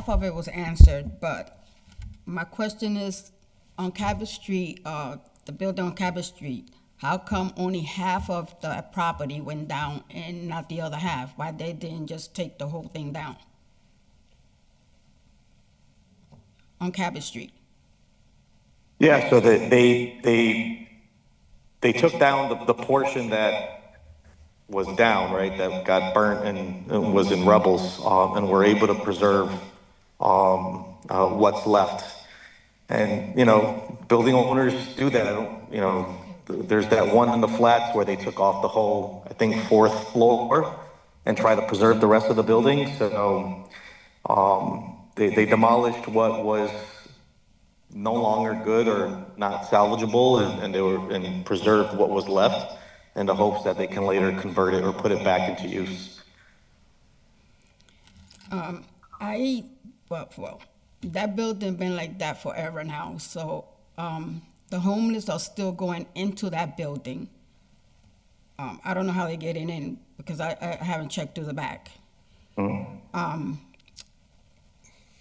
of it was answered, but my question is, on Cabot Street, the building on Cabot Street, how come only half of the property went down and not the other half? Why they didn't just take the whole thing down? On Cabot Street. Yeah, so they took down the portion that was down, right, that got burnt and was in rubbles, and were able to preserve what's left. And, building owners do that. There's that one in the flats where they took off the whole, I think, 4th floor, and try to preserve the rest of the building. So they demolished what was no longer good or not salvageable, and preserved what was left in the hopes that they can later convert it or put it back into use. Well, that building been like that forever now, so, the homeless are still going into that building. I don't know how they're getting in, because I haven't checked through the back.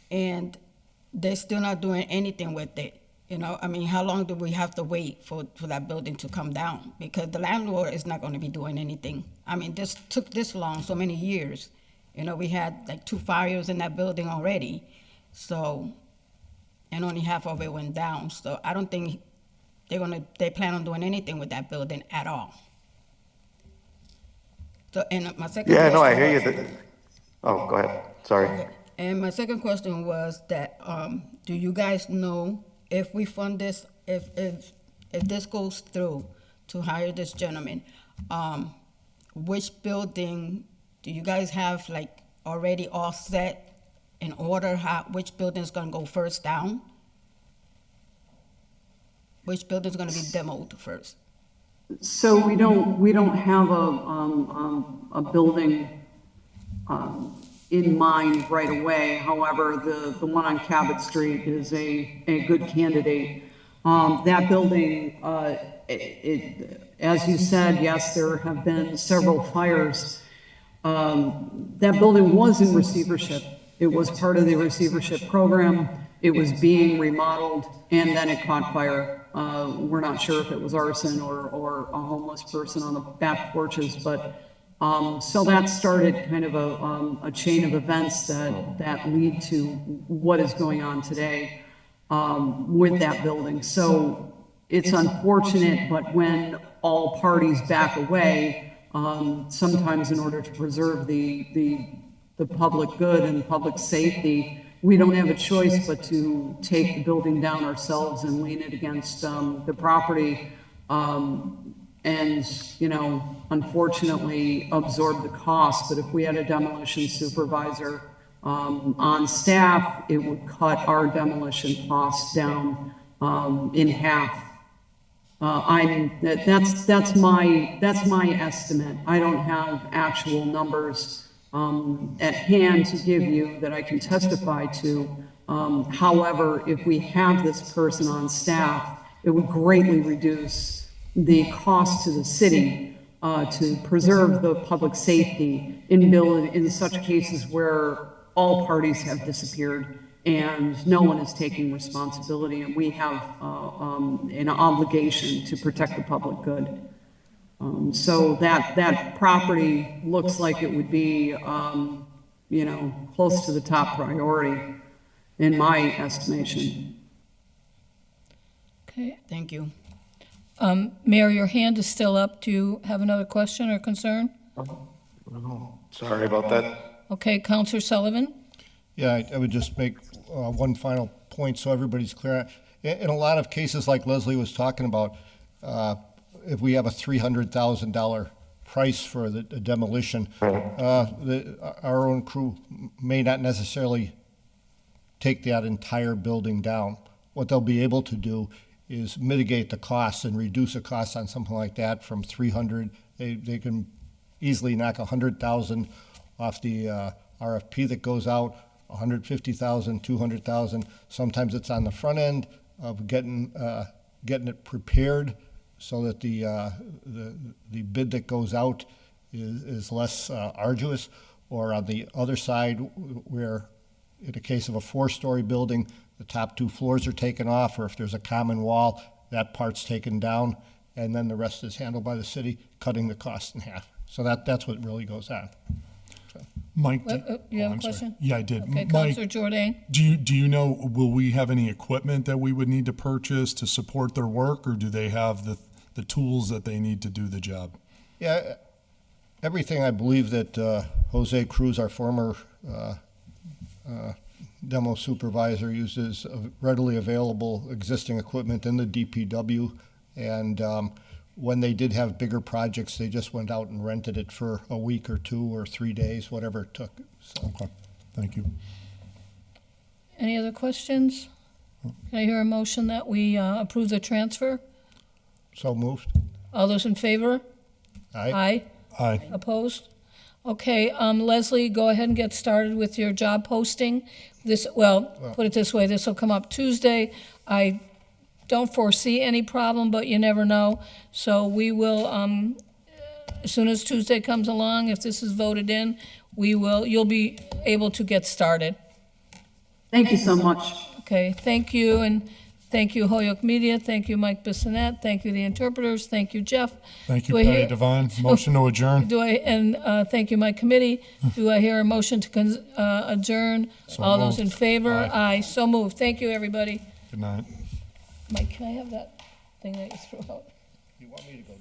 And they're still not doing anything with it, you know? I mean, how long do we have to wait for that building to come down? Because the landlord is not gonna be doing anything. I mean, this took this long, so many years. You know, we had like 2 fires in that building already, so, and only half of it went down. So I don't think they plan on doing anything with that building at all. So, and my second Yeah, no, I question hear you. was- Oh, go ahead. Sorry. Okay. And my second question was that, do you guys know if we fund this, if this goes through to hire this gentleman, which building, do you guys have like already all set in order which building's gonna go first down? Which building's gonna be demoed first? So we don't have a building, in mind right away. However, the one on Cabot Street is a good candidate. That building, as you said, yes, there have been several fires. That building was in receivership. It was part of the receivership program. It was being remodeled, and then it caught fire. We're not sure if it was arson or a homeless person on the back porches, but so that started kind of a chain of events that lead to what is going on today with that building. So it's unfortunate, but when all parties back away, sometimes in order to preserve the public good and public safety, we don't have a choice but to take the building down ourselves and lean it against the property. And, you know, unfortunately absorb the cost. But if we had a demolition supervisor on staff, it would cut our demolition costs down in half. That's my estimate. I don't have actual numbers at hand to give you that I can testify to. However, if we have this person on staff, it would greatly reduce the cost to the city to preserve the public safety in such cases where all parties have disappeared and no one is taking responsibility, and we have an obligation to protect the public good. So that property looks like it would be, you know, close to the top priority in my estimation. Okay. Thank you. Mayor, your hand is still up. Do you have another question or concern? Sorry about that. Okay, Counselor Sullivan? Yeah, I would just make one final point so everybody's clear. In a lot of cases, like Leslie was talking about, if we have a $300,000 price for the demolition, our own crew may not necessarily take that entire building down. What they'll be able to do is mitigate the costs and reduce the costs on something like that from 300. They can easily knock 100,000 off the RFP that goes out, 150,000, 200,000. Sometimes it's on the front end of getting it prepared so that the bid that goes out is less arduous, or on the other side where in the case of a 4-story building, the top 2 floors are taken off, or if there's a common wall, that part's taken down, and then the rest is handled by the city, cutting the cost in half. So that's what really goes on. So. Mike, You have a I'm sorry. question? Yeah, I did. Okay, Mike, Counselor Jordan? do you know, will we have any equipment that we would need to purchase to support their work, or do they have the tools that they need to do the job? Yeah, everything I believe that Jose Cruz, our former demo supervisor, uses readily available existing equipment in the DPW, and when they did have bigger projects, they just went out and rented it for a week or 2 or 3 days, whatever it took. So, Okay, thank you. Any other questions? Can I hear a motion that we approve the transfer? so moved. All those in favor? Aye. Aye. Aye. Opposed? Okay, Leslie, go ahead and get started with your job posting. Put it this way, this will come up Tuesday. I don't foresee any problem, but you never know. So we will, as soon as Tuesday comes along, if this is voted in, you'll be able to get started. Thank you so much. Okay, thank you, and thank you, Holyoke Media, thank you, Mike Bissonette, thank you, the interpreters, thank you, Jeff. Thank you, Do I Patty hear- Devine. Motion to adjourn. Thank you, my committee. Do I hear a motion to adjourn? So All those in moved. favor? Aye. Aye, so moved. Thank you, everybody. Good night. Mike, can I have that thing that you threw out? You want me to go